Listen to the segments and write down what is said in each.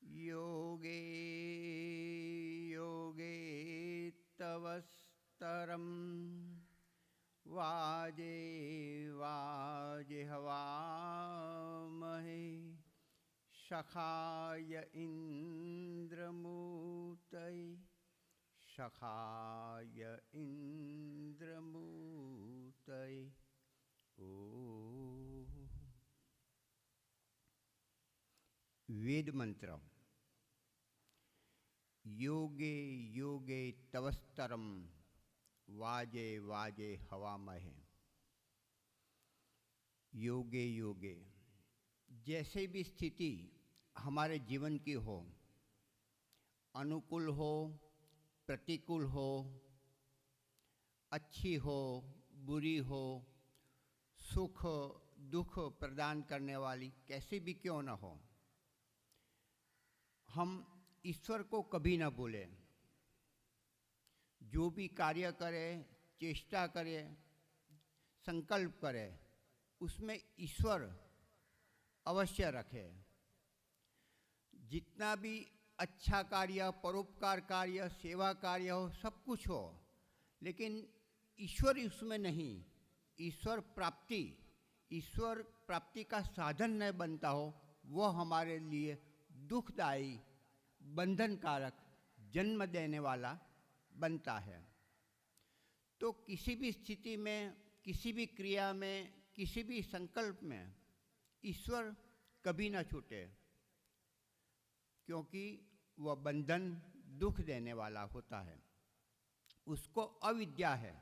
योगे योगे तवस्तरं वाजे वाजे हवामहे शखाय इंद्रमूतये शखाय इंद्रमूतये। वेद मंत्र। योगे योगे तवस्तरम वाजे वाजे हवामहे। योगे योगे, जैसे भी स्थिति हमारे जीवन की हो, अनुकूल हो प्रतिकूल हो, अच्छी हो बुरी हो, सुख दुख प्रदान करने वाली कैसी भी क्यों न हो, हम ईश्वर को कभी न भूलें। जो भी कार्य करें, चेष्टा करें, संकल्प करें, उसमें ईश्वर अवश्य रखें। जितना भी अच्छा कार्य, परोपकार कार्य, सेवा कार्य हो, सब कुछ हो, लेकिन ईश्वर उसमें नहीं। ईश्वर प्राप्ति का साधन न बनता हो, वह हमारे लिए दुखदायी, बंधनकारक, जन्म देने वाला बनता है। तो किसी भी स्थिति में, किसी भी क्रिया में, किसी भी संकल्प में ईश्वर कभी ना छूटे, क्योंकि वह बंधन दुख देने वाला होता है। उसको अविद्या है।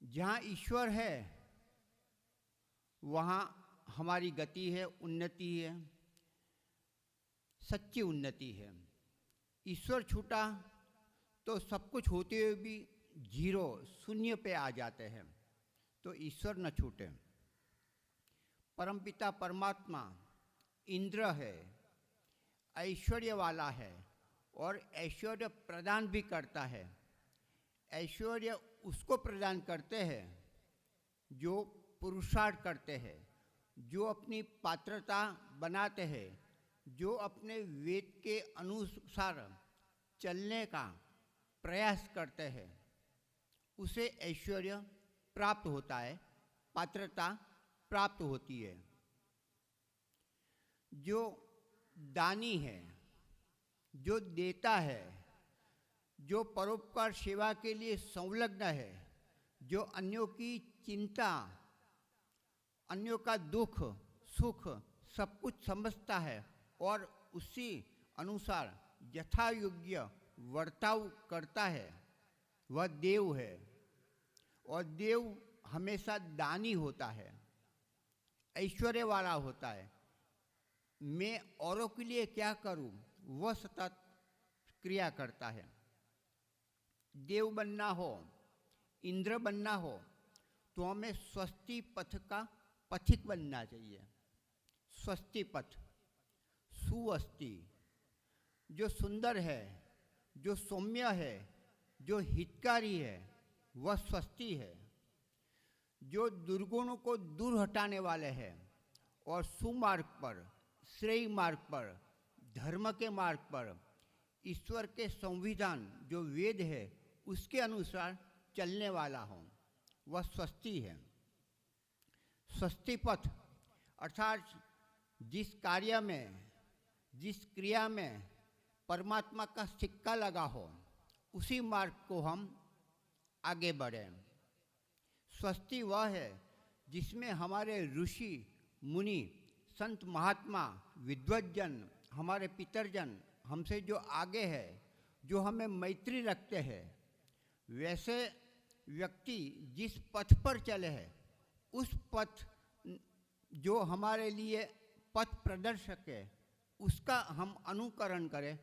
जहाँ ईश्वर है वहाँ हमारी गति है, उन्नति है, सच्ची उन्नति है। ईश्वर छूटा तो सब कुछ होते हुए भी जीरो, शून्य पे आ जाते हैं। तो ईश्वर न छूटे। परमपिता परमात्मा इंद्र है, ऐश्वर्य वाला है और ऐश्वर्य प्रदान भी करता है। ऐश्वर्य उसको प्रदान करते हैं जो पुरुषार्थ करते हैं, जो अपनी पात्रता बनाते हैं, जो अपने वेद के अनुसार चलने का प्रयास करते हैं, उसे ऐश्वर्य प्राप्त होता है, पात्रता प्राप्त होती है। जो दानी है, जो देता है, जो परोपकार सेवा के लिए संलग्न है, जो अन्यों की चिंता, अन्यों का दुख सुख सब कुछ समझता है और उसी अनुसार यथा योग्य वर्ताव करता है, वह देव है। और देव हमेशा दानी होता है, ऐश्वर्य वाला होता है। मैं औरों के लिए क्या करूं, वह सतत क्रिया करता है। देव बनना हो, इंद्र बनना हो, तो हमें स्वस्ति पथ का पथिक बनना चाहिए। स्वस्ति पथ, सुअस्ति, जो सुंदर है, जो सौम्य है, जो हितकारी है, वह स्वस्ति है। जो दुर्गुणों को दूर हटाने वाले हैं और सुमार्ग पर, श्रेय मार्ग पर, धर्म के मार्ग पर, ईश्वर के संविधान जो वेद है उसके अनुसार चलने वाला हो, वह स्वस्ति है। स्वस्ति पथ अर्थात जिस कार्य में, जिस क्रिया में परमात्मा का सिक्का लगा हो, उसी मार्ग को हम आगे बढ़ें। स्वस्ति वह है जिसमें हमारे ऋषि मुनि, संत महात्मा, विद्वज्जन, हमारे पितरजन हमसे जो आगे है, जो हमें मैत्री रखते हैं, वैसे व्यक्ति जिस पथ पर चले हैं, उस पथ जो हमारे लिए पथ प्रदर्शक है, उसका हम अनुकरण करें,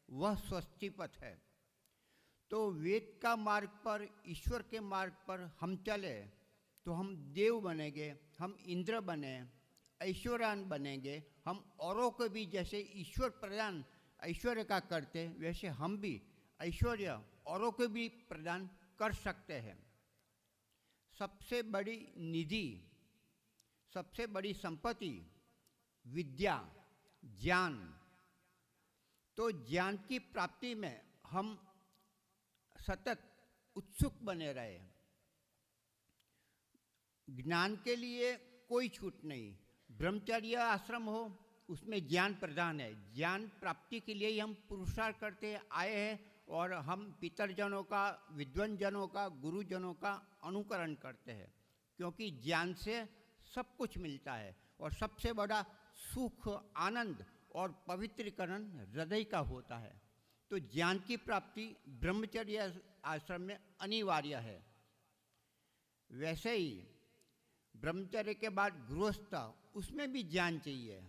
वह स्वस्ति पथ है। तो वेद का मार्ग पर, ईश्वर के मार्ग पर हम चले तो हम देव बनेंगे, हम इंद्र बने, ऐश्वर्यान बनेंगे। हम औरों को भी जैसे ईश्वर प्रदान ऐश्वर्य का करते, वैसे हम भी ऐश्वर्य औरों को भी प्रदान कर सकते हैं। सबसे बड़ी निधि, सबसे बड़ी संपत्ति विद्या, ज्ञान। तो ज्ञान की प्राप्ति में हम सतत उत्सुक बने रहे। ज्ञान के लिए कोई छूट नहीं। ब्रह्मचर्य आश्रम हो, उसमें ज्ञान प्रदान है। ज्ञान प्राप्ति के लिए ही हम पुरुषार्थ करते आए हैं और हम पितरजनों का, विद्वानजनों का, गुरुजनों का अनुकरण करते हैं, क्योंकि ज्ञान से सब कुछ मिलता है और सबसे बड़ा सुख, आनंद और पवित्रीकरण हृदय का होता है। तो ज्ञान की प्राप्ति ब्रह्मचर्य आश्रम में अनिवार्य है। वैसे ही ब्रह्मचर्य के बाद गृहस्थ, उसमें भी ज्ञान चाहिए।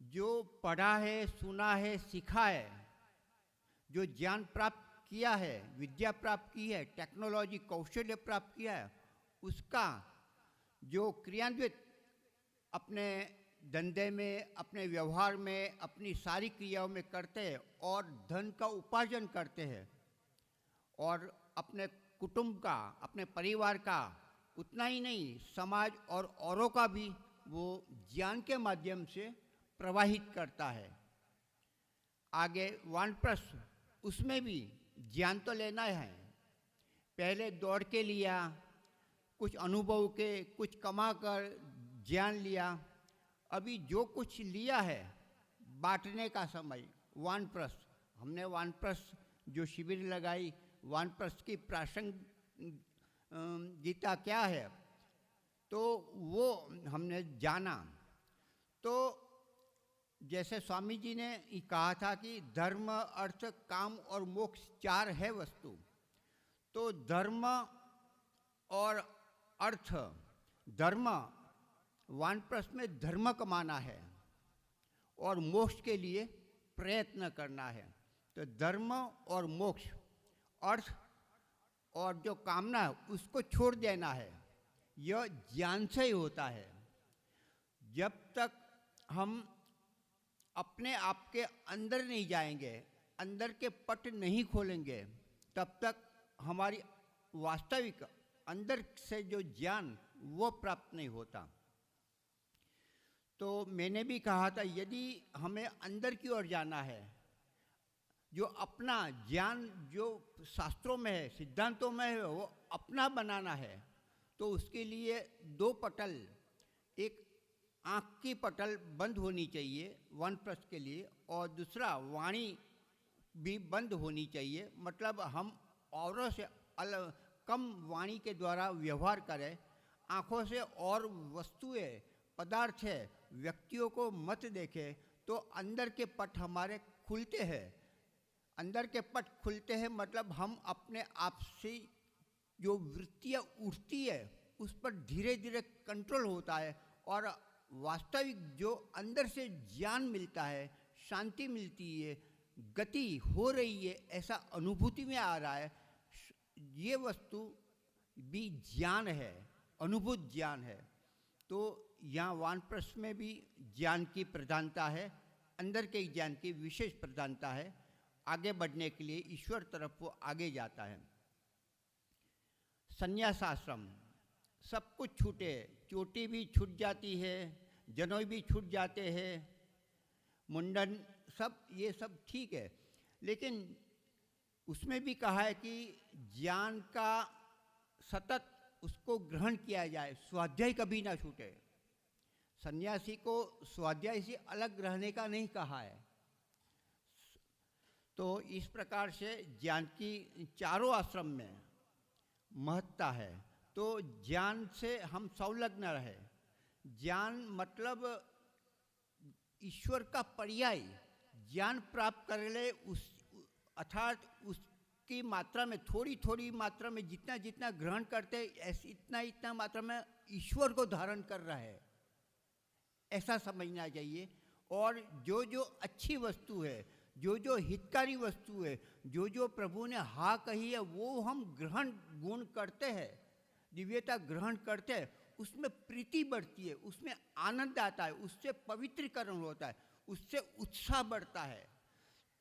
जो पढ़ा है, सुना है, सीखा है, जो ज्ञान प्राप्त किया है, विद्या प्राप्त की है, टेक्नोलॉजी, कौशल्य प्राप्त किया है, उसका जो क्रियान्वित अपने धंधे में, अपने व्यवहार में, अपनी सारी क्रियाओं में करते हैं और धन का उपार्जन करते हैं और अपने कुटुंब का, अपने परिवार का, उतना ही नहीं, समाज और औरों का भी वो ज्ञान के माध्यम से प्रवाहित करता है। आगे वानप्रस्थ, उसमें भी ज्ञान तो लेना है। पहले दौड़ के लिया, कुछ अनुभव के, कुछ कमा कर ज्ञान लिया। अभी जो कुछ लिया है बांटने का समय, वानप्रस्थ। हमने वानप्रस्थ जो शिविर लगाई, वानप्रस्थ की प्रासंगिक गीता क्या है, तो वो हमने जाना। तो जैसे स्वामी जी ने कहा था कि धर्म, अर्थ, काम और मोक्ष 4 है वस्तु। तो धर्म और अर्थ, धर्म, वानप्रस्थ में धर्म कमाना है और मोक्ष के लिए प्रयत्न करना है। तो धर्म और मोक्ष, अर्थ और जो कामना है, उसको छोड़ देना है। यह ज्ञान से ही होता है। जब तक हम अपने आप के अंदर नहीं जाएंगे, अंदर के पट नहीं खोलेंगे, तब तक हमारी वास्तविक अंदर से जो ज्ञान वो प्राप्त नहीं होता। तो मैंने भी कहा था, यदि हमें अंदर की ओर जाना है, जो अपना ज्ञान जो शास्त्रों में है, सिद्धांतों में है, वो अपना बनाना है, तो उसके लिए 2 पटल, एक आँख की पटल बंद होनी चाहिए वानप्रस्थ के लिए, और दूसरा वाणी भी बंद होनी चाहिए। मतलब हम औरों से कम वाणी के द्वारा व्यवहार करें, आँखों से और वस्तुएं, पदार्थ है, व्यक्तियों को मत देखें, तो अंदर के पट हमारे खुलते हैं। अंदर के पट खुलते हैं मतलब हम अपने आप से जो वृत्तियाँ उठती है उस पर धीरे धीरे कंट्रोल होता है और वास्तविक जो अंदर से ज्ञान मिलता है, शांति मिलती है, गति हो रही है, ऐसा अनुभूति में आ रहा है। ये वस्तु भी ज्ञान है, अनुभूत ज्ञान है। तो यहाँ वानप्रस्थ में भी ज्ञान की प्रधानता है, अंदर के ज्ञान की विशेष प्रधानता है। आगे बढ़ने के लिए ईश्वर तरफ वो आगे जाता है। संन्यास आश्रम, सब कुछ छूटे, चोटी भी छूट जाती है, जनेऊ भी छूट जाते हैं, मुंडन, सब ये सब ठीक है, लेकिन उसमें भी कहा है कि ज्ञान का सतत उसको ग्रहण किया जाए, स्वाध्याय कभी ना छूटे। सन्यासी को स्वाध्याय से अलग रहने का नहीं कहा है। तो इस प्रकार से ज्ञान की चारों आश्रम में महत्ता है। तो ज्ञान से हम संलग्न रहे। ज्ञान मतलब ईश्वर का पर्याय, ज्ञान प्राप्त कर ले, उस अर्थात उसकी मात्रा में, थोड़ी थोड़ी मात्रा में जितना जितना ग्रहण करते ऐसे इतना इतना मात्रा में ईश्वर को धारण कर रहा है, ऐसा समझना चाहिए। और जो जो अच्छी वस्तु है, जो जो हितकारी वस्तु है, जो जो प्रभु ने हाँ कही है, वो हम ग्रहण गुण करते हैं, दिव्यता ग्रहण करते हैं, उसमें प्रीति बढ़ती है, उसमें आनंद आता है, उससे पवित्रीकरण होता है, उससे उत्साह बढ़ता है।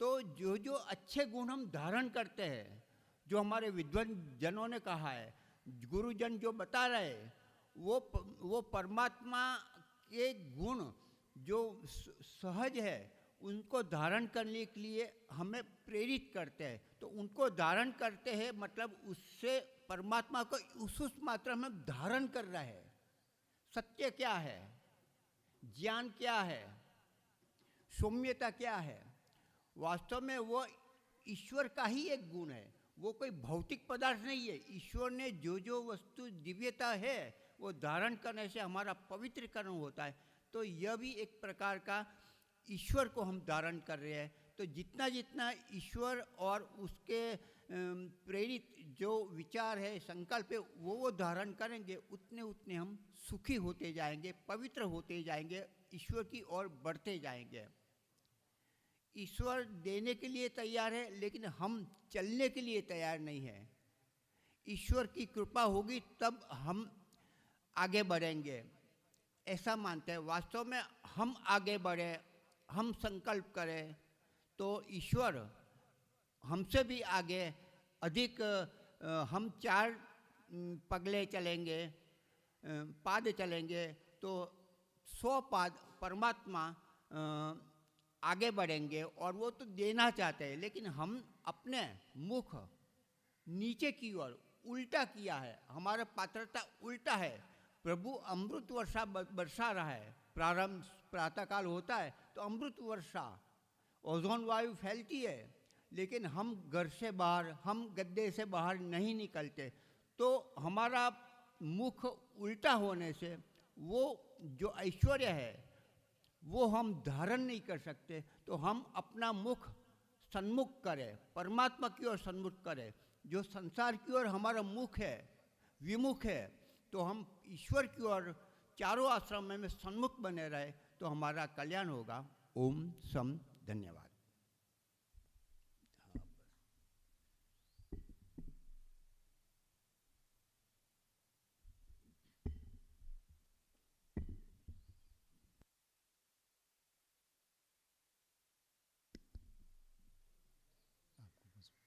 तो जो जो अच्छे गुण हम धारण करते हैं, जो हमारे विद्वान जनों ने कहा है, गुरुजन जो बता रहे हैं, वो परमात्मा के गुण जो सहज है उनको धारण करने के लिए हमें प्रेरित करते हैं। तो उनको धारण करते हैं मतलब उससे परमात्मा को उस मात्रा में धारण कर रहा है। सत्य क्या है, ज्ञान क्या है, सौम्यता क्या है, वास्तव में वो ईश्वर का ही एक गुण है, वो कोई भौतिक पदार्थ नहीं है। ईश्वर ने जो वस्तु दिव्यता है वो धारण करने से हमारा पवित्रीकरण होता है। तो यह भी एक प्रकार का ईश्वर को हम धारण कर रहे हैं। तो जितना जितना ईश्वर और उसके प्रेरित जो विचार है, संकल्प है, वो धारण करेंगे, उतने उतने हम सुखी होते जाएंगे, पवित्र होते जाएंगे, ईश्वर की ओर बढ़ते जाएंगे। ईश्वर देने के लिए तैयार है लेकिन हम चलने के लिए तैयार नहीं है। ईश्वर की कृपा होगी तब हम आगे बढ़ेंगे, ऐसा मानते हैं। वास्तव में हम आगे बढ़े, हम संकल्प करें तो ईश्वर हमसे भी आगे अधिक हम 4 पगले चलेंगे, पाद चलेंगे तो 100 पाद परमात्मा आगे बढ़ेंगे। और वो तो देना चाहते हैं लेकिन हम अपने मुख नीचे की ओर उल्टा किया है, हमारा पात्रता उल्टा है। प्रभु अमृत वर्षा बरसा रहा है, प्रारंभ प्रातःकाल होता है तो अमृत वर्षा, ओजोन वायु फैलती है, लेकिन हम घर से बाहर, हम गड्ढे से बाहर नहीं निकलते। तो हमारा मुख उल्टा होने से वो जो ऐश्वर्य है वो हम धारण नहीं कर सकते। तो हम अपना मुख सन्मुख करें, परमात्मा की ओर सन्मुख करें। जो संसार की ओर हमारा मुख है, विमुख है, तो हम ईश्वर की ओर चारों आश्रम में सन्मुख बने रहे तो हमारा कल्याण होगा। ओम सम धन्यवाद।